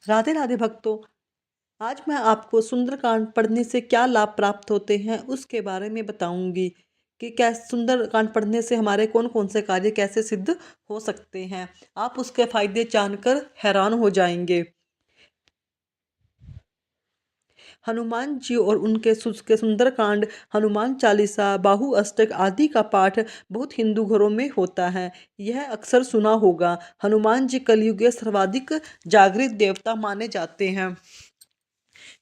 राधे राधे भक्तों। आज मैं आपको सुंदरकांड पढ़ने से क्या लाभ प्राप्त होते हैं उसके बारे में बताऊंगी कि क्या सुंदरकांड पढ़ने से हमारे कौन कौन से कार्य कैसे सिद्ध हो सकते हैं। आप उसके फायदे जानकर हैरान हो जाएंगे। हनुमान जी और उनके के सुंदरकांड, हनुमान चालीसा, बाहु अष्टक आदि का पाठ बहुत हिंदू घरों में होता है। यह अक्सर सुना होगा। हनुमान जी कलयुग के सर्वाधिक जागृत देवता माने जाते हैं।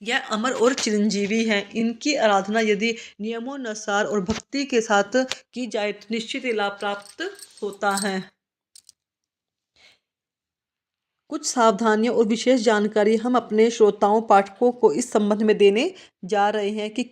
यह अमर और चिरंजीवी हैं। इनकी आराधना यदि नियमोनुसार और भक्ति के साथ की जाए तो निश्चित ही लाभ प्राप्त होता है। कुछ सावधानियां और विशेष जानकारी हम अपने श्रोताओं पाठकों को इस संबंध में देने जा रहे हैं कि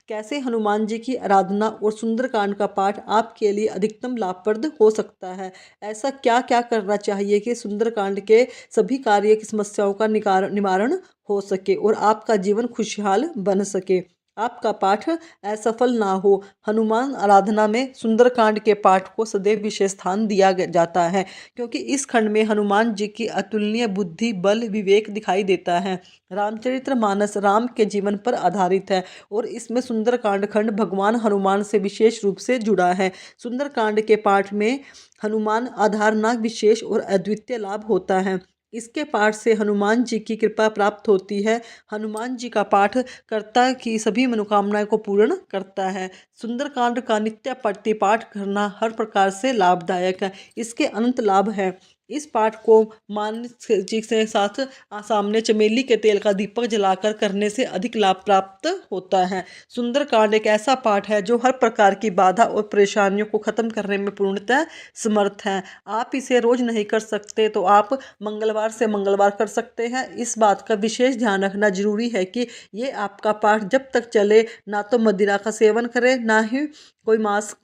कैसे हनुमान जी की आराधना और सुंदरकांड का पाठ आपके लिए अधिकतम लाभप्रद हो सकता है। ऐसा क्या क्या करना चाहिए कि सुंदरकांड के सभी कार्य की समस्याओं का निवारण हो सके और आपका जीवन खुशहाल बन सके, आपका पाठ असफल ना हो। हनुमान आराधना में सुंदरकांड के पाठ को सदैव विशेष स्थान दिया जाता है, क्योंकि इस खंड में हनुमान जी की अतुलनीय बुद्धि, बल, विवेक दिखाई देता है। रामचरितमानस राम के जीवन पर आधारित है और इसमें सुंदरकांड खंड भगवान हनुमान से विशेष रूप से जुड़ा है। सुंदरकांड के पाठ में हनुमान आधारनाग विशेष और अद्वितीय लाभ होता है। इसके पाठ से हनुमान जी की कृपा प्राप्त होती है। हनुमान जी का पाठ कर्ता की सभी मनोकामनाएं को पूर्ण करता है। सुंदरकांड का नित्य प्रतिपाठ करना हर प्रकार से लाभदायक है। इसके अनंत लाभ है। इस पाठ को मान जी के साथ सामने चमेली के तेल का दीपक जलाकर करने से अधिक लाभ प्राप्त होता है। सुंदरकांड एक ऐसा पाठ है जो हर प्रकार की बाधा और परेशानियों को खत्म करने में पूर्णतः समर्थ है। आप इसे रोज नहीं कर सकते तो आप मंगलवार से मंगलवार कर सकते हैं। इस बात का विशेष ध्यान रखना जरूरी है कि ये आपका पाठ जब तक चले ना तो मदिरा का सेवन करें ना ही कोई मांस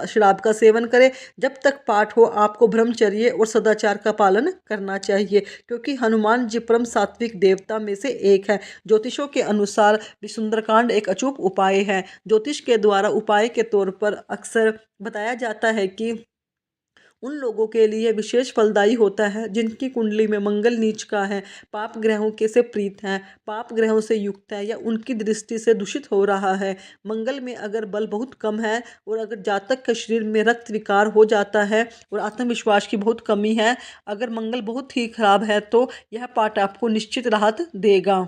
शराब का सेवन करे। जब तक पाठ हो आपको ब्रह्मचर्य और सदाचार का पालन करना चाहिए, क्योंकि हनुमान जी परम सात्विक देवता में से एक है। ज्योतिषों के अनुसार भी सुंदरकांड एक अचूक उपाय है। ज्योतिष के द्वारा उपाय के तौर पर अक्सर बताया जाता है कि उन लोगों के लिए विशेष फलदायी होता है जिनकी कुंडली में मंगल नीच का है, पाप ग्रहों के से प्रीत है, पाप ग्रहों से युक्त है या उनकी दृष्टि से दूषित हो रहा है। मंगल में अगर बल बहुत कम है और अगर जातक के शरीर में रक्त विकार हो जाता है और आत्मविश्वास की बहुत कमी है, अगर मंगल बहुत ही खराब है तो यह पाठ आपको निश्चित राहत देगा।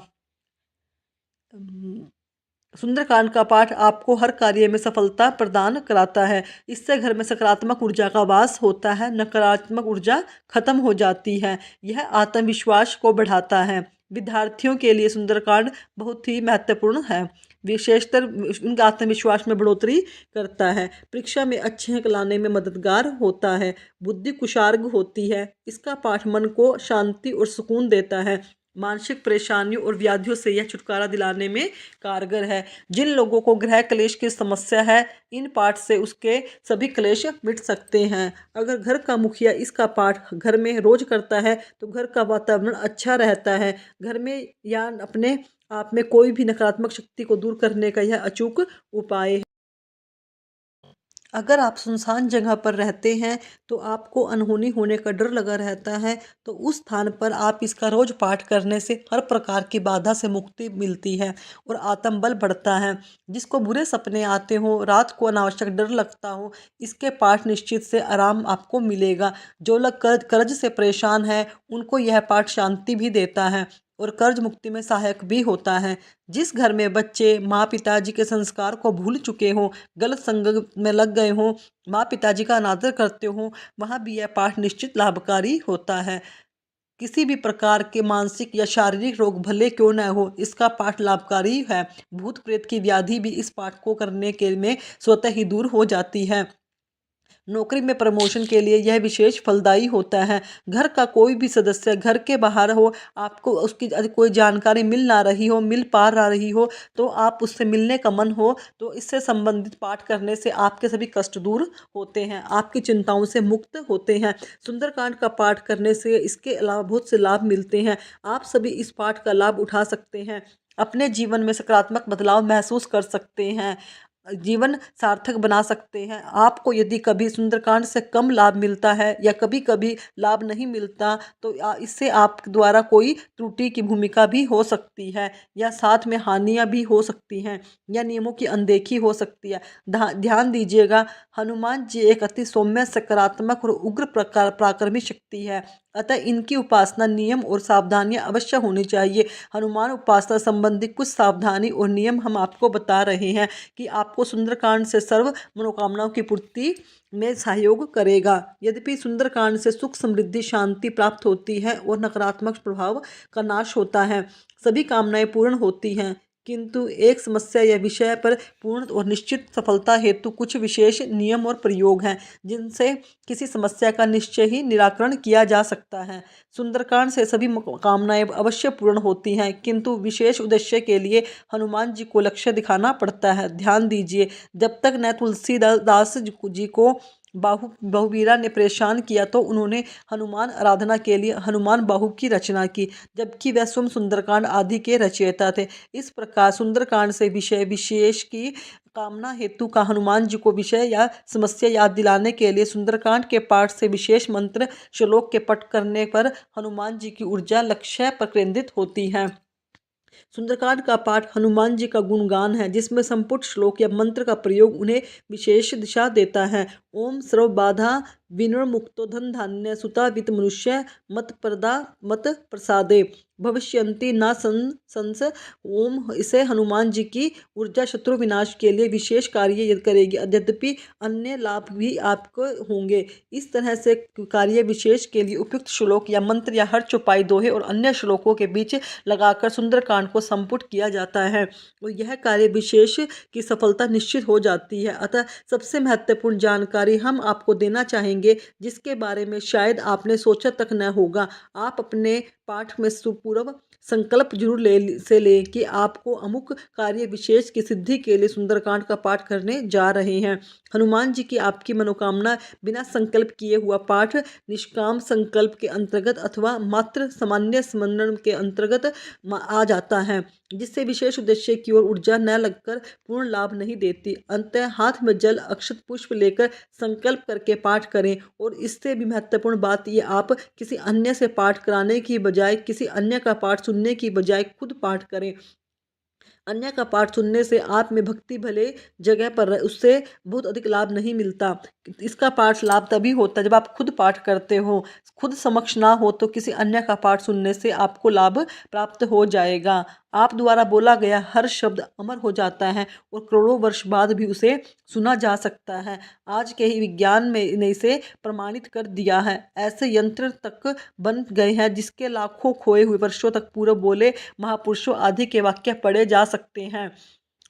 सुंदरकांड का पाठ आपको हर कार्य में सफलता प्रदान कराता है। इससे घर में सकारात्मक ऊर्जा का वास होता है, नकारात्मक ऊर्जा खत्म हो जाती है। यह आत्मविश्वास को बढ़ाता है। विद्यार्थियों के लिए सुंदरकांड बहुत ही महत्वपूर्ण है। विशेषतर उनका आत्मविश्वास में बढ़ोतरी करता है। परीक्षा में अच्छे अंक लाने में मददगार होता है। बुद्धि कुशार्ग होती है। इसका पाठ मन को शांति और सुकून देता है। मानसिक परेशानियों और व्याधियों से यह छुटकारा दिलाने में कारगर है। जिन लोगों को ग्रह क्लेश की समस्या है, इन पाठ से उसके सभी क्लेश मिट सकते हैं। अगर घर का मुखिया इसका पाठ घर में रोज करता है तो घर का वातावरण अच्छा रहता है। घर में या अपने आप में कोई भी नकारात्मक शक्ति को दूर करने का यह अचूक उपाय है। अगर आप सुनसान जगह पर रहते हैं तो आपको अनहोनी होने का डर लगा रहता है, तो उस स्थान पर आप इसका रोज पाठ करने से हर प्रकार की बाधा से मुक्ति मिलती है और आत्मबल बढ़ता है। जिसको बुरे सपने आते हो, रात को अनावश्यक डर लगता हो, इसके पाठ निश्चित से आराम आपको मिलेगा। जो लोग कर्ज से परेशान हैं उनको यह पाठ शांति भी देता है और कर्ज मुक्ति में सहायक भी होता है। जिस घर में बच्चे माँ पिताजी के संस्कार को भूल चुके हों, गलत संगत में लग गए हों, माँ पिताजी का अनादर करते हों, वहाँ भी यह पाठ निश्चित लाभकारी होता है। किसी भी प्रकार के मानसिक या शारीरिक रोग भले क्यों न हो, इसका पाठ लाभकारी है। भूत प्रेत की व्याधि भी इस पाठ को करने के में स्वतः ही दूर हो जाती है। नौकरी में प्रमोशन के लिए यह विशेष फलदायी होता है। घर का कोई भी सदस्य घर के बाहर हो, आपको उसकी कोई जानकारी मिल ना रही हो, मिल पा रही हो, तो आप उससे मिलने का मन हो तो इससे संबंधित पाठ करने से आपके सभी कष्ट दूर होते हैं, आपकी चिंताओं से मुक्त होते हैं। सुंदरकांड का पाठ करने से इसके अलावा बहुत से लाभ मिलते हैं। आप सभी इस पाठ का लाभ उठा सकते हैं, अपने जीवन में सकारात्मक बदलाव महसूस कर सकते हैं। जीवन सार्थक बना सकते हैं। आपको यदि कभी सुंदरकांड से कम लाभ मिलता है या कभी कभी लाभ नहीं मिलता तो इससे आप द्वारा कोई त्रुटि की भूमिका भी हो सकती है या साथ में हानियां भी हो सकती हैं या नियमों की अनदेखी हो सकती है। ध्यान दीजिएगा, हनुमान जी एक अति सौम्य, सकारात्मक और उग्र प्रकार पराक्रमी शक्ति है। अतः इनकी उपासना नियम और सावधानियां अवश्य होनी चाहिए। हनुमान उपासना संबंधी कुछ सावधानी और नियम हम आपको बता रहे हैं कि आपको सुंदरकांड से सर्व मनोकामनाओं की पूर्ति में सहयोग करेगा। यद्यपि सुंदरकांड से सुख, समृद्धि, शांति प्राप्त होती है और नकारात्मक प्रभाव का नाश होता है, सभी कामनाएं पूर्ण होती हैं, किंतु एक समस्या या विषय पर पूर्ण और निश्चित सफलता हेतु कुछ विशेष नियम और प्रयोग हैं जिनसे किसी समस्या का निश्चय ही निराकरण किया जा सकता है। सुंदरकांड से सभी कामनाएं अवश्य पूर्ण होती हैं, किंतु विशेष उद्देश्य के लिए हनुमान जी को लक्ष्य दिखाना पड़ता है। ध्यान दीजिए, जब तक न तुलसीदास जी को बहुवीरा ने परेशान किया तो उन्होंने हनुमान आराधना के लिए हनुमान बाहु की रचना की, जबकि वह स्वयं सुंदरकांड आदि के रचयिता थे। इस प्रकार सुंदरकांड से विषय विशेष की कामना हेतु का हनुमान जी को विषय या समस्या याद दिलाने के लिए सुंदरकांड के पाठ से विशेष मंत्र श्लोक के पठ करने पर हनुमान जी की ऊर्जा लक्ष्य पर केंद्रित होती है। सुंदरकांड का पाठ हनुमान जी का गुणगान है जिसमें संपुट श्लोक या मंत्र का प्रयोग उन्हें विशेष दिशा देता है। ओम सर्व बाधा विनिर्मुक्तो धन धान्य सुता वित्त मनुष्य मत प्रसादे भविष्यन्ति न संस। ओम इसे हनुमान जी की ऊर्जा शत्रु विनाश के लिए विशेष कार्य करेगी, यद्यपि अन्य लाभ भी आपको होंगे। इस तरह से कार्य विशेष के लिए उपयुक्त श्लोक या मंत्र या हर चौपाई, दोहे और अन्य श्लोकों के बीच लगाकर सुंदरकांड को संपुट किया जाता है और यह कार्य विशेष की सफलता निश्चित हो जाती है। अतः सबसे महत्वपूर्ण जानकारी हम आपको देना चाहेंगे जिसके बारे में शायद आपने सोचा तक न होगा। आप अपने पाठ में सुपूर्व संकल्प जरूर ले कि आपको अमुक कार्य विशेष की सिद्धि के लिए सुंदरकांड का पाठ करने जा रहे हैं। हनुमान जी की आपकी मनोकामना बिना संकल्प किए हुआ पाठ निष्काम संकल्प के अंतर्गत अथवा मात्र सामान्य स्मरण के अंतर्गत आ जाता है, जिससे विशेष उद्देश्य की ओर ऊर्जा न लगकर पूर्ण लाभ नहीं देती। अंततः हाथ में जल, अक्षत, पुष्प लेकर संकल्प करके पाठ करें और इससे भी महत्वपूर्ण बात ये, आप किसी अन्य से पाठ कराने की बजाय, किसी अन्य का पाठ सुनने की बजाय खुद पाठ करें। अन्य का पाठ सुनने से आप में भक्ति भले जगह पर उससे बहुत अधिक लाभ नहीं मिलता। इसका पाठ लाभ तभी होता है जब आप खुद पाठ करते हो। खुद समक्ष ना हो तो किसी अन्य का पाठ सुनने से आपको लाभ प्राप्त हो जाएगा। आप द्वारा बोला गया हर शब्द अमर हो जाता है और करोड़ों वर्ष बाद भी उसे सुना जा सकता है। आज के ही विज्ञान ने इसे प्रमाणित कर दिया है। ऐसे यंत्र तक बन गए हैं जिसके लाखों खोए हुए वर्षों तक पूर्व बोले महापुरुषों आदि के वाक्य पढ़े जा सकते हैं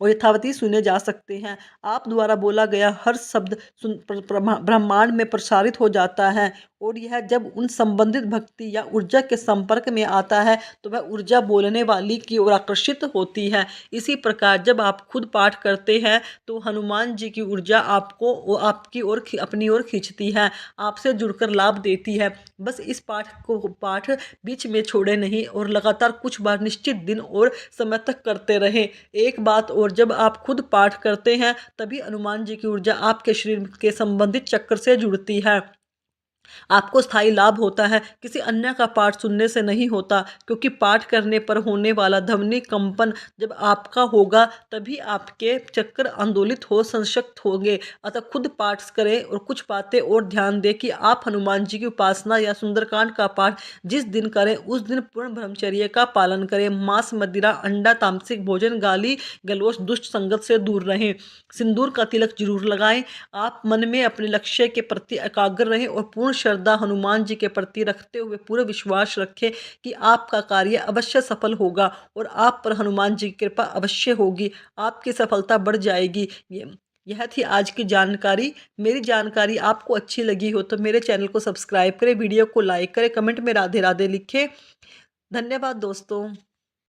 और यथावती सुने जा सकते हैं। आप द्वारा बोला गया हर शब्द ब्रह्मांड में प्रसारित हो जाता है और यह जब उन संबंधित भक्ति या ऊर्जा के संपर्क में आता है तो वह ऊर्जा बोलने वाली की ओर आकर्षित होती है। इसी प्रकार जब आप खुद पाठ करते हैं तो हनुमान जी की ऊर्जा आपको आपकी ओर अपनी ओर खींचती है, आपसे जुड़कर लाभ देती है। बस इस पाठ बीच में छोड़े नहीं और लगातार कुछ बार निश्चित दिन और समय तक करते रहें। एक बात और, जब आप खुद पाठ करते हैं तभी हनुमान जी की ऊर्जा आपके शरीर के संबंधित चक्र से जुड़ती है। आपको स्थायी लाभ होता है, किसी अन्य का पाठ सुनने से नहीं होता, क्योंकि पाठ करने पर होने वाला ध्वनि कंपन जब आपका होगा तभी आपके चक्र आंदोलित हो सशक्त होंगे। अतः खुद पाठ करें और कुछ बातें और ध्यान दें कि आप हनुमान जी की उपासना या सुंदरकांड का पाठ जिस दिन करें उस दिन पूर्ण ब्रह्मचर्य का पालन करें। मांस, मदिरा, अंडा, तामसिक भोजन, गाली गलौज, दुष्ट संगत से दूर रहें। सिंदूर का तिलक जरूर लगाएं। आप मन में अपने लक्ष्य के प्रति एकाग्र रहें और पूर्ण श्रद्धा हनुमान जी के प्रति रखते हुए पूरा विश्वास रखें कि आपका कार्य अवश्य सफल होगा और आप पर हनुमान जी की कृपा अवश्य होगी, आपकी सफलता बढ़ जाएगी। यह थी आज की जानकारी। मेरी जानकारी आपको अच्छी लगी हो तो मेरे चैनल को सब्सक्राइब करें, वीडियो को लाइक करें, कमेंट में राधे राधे लिखें। धन्यवाद दोस्तों।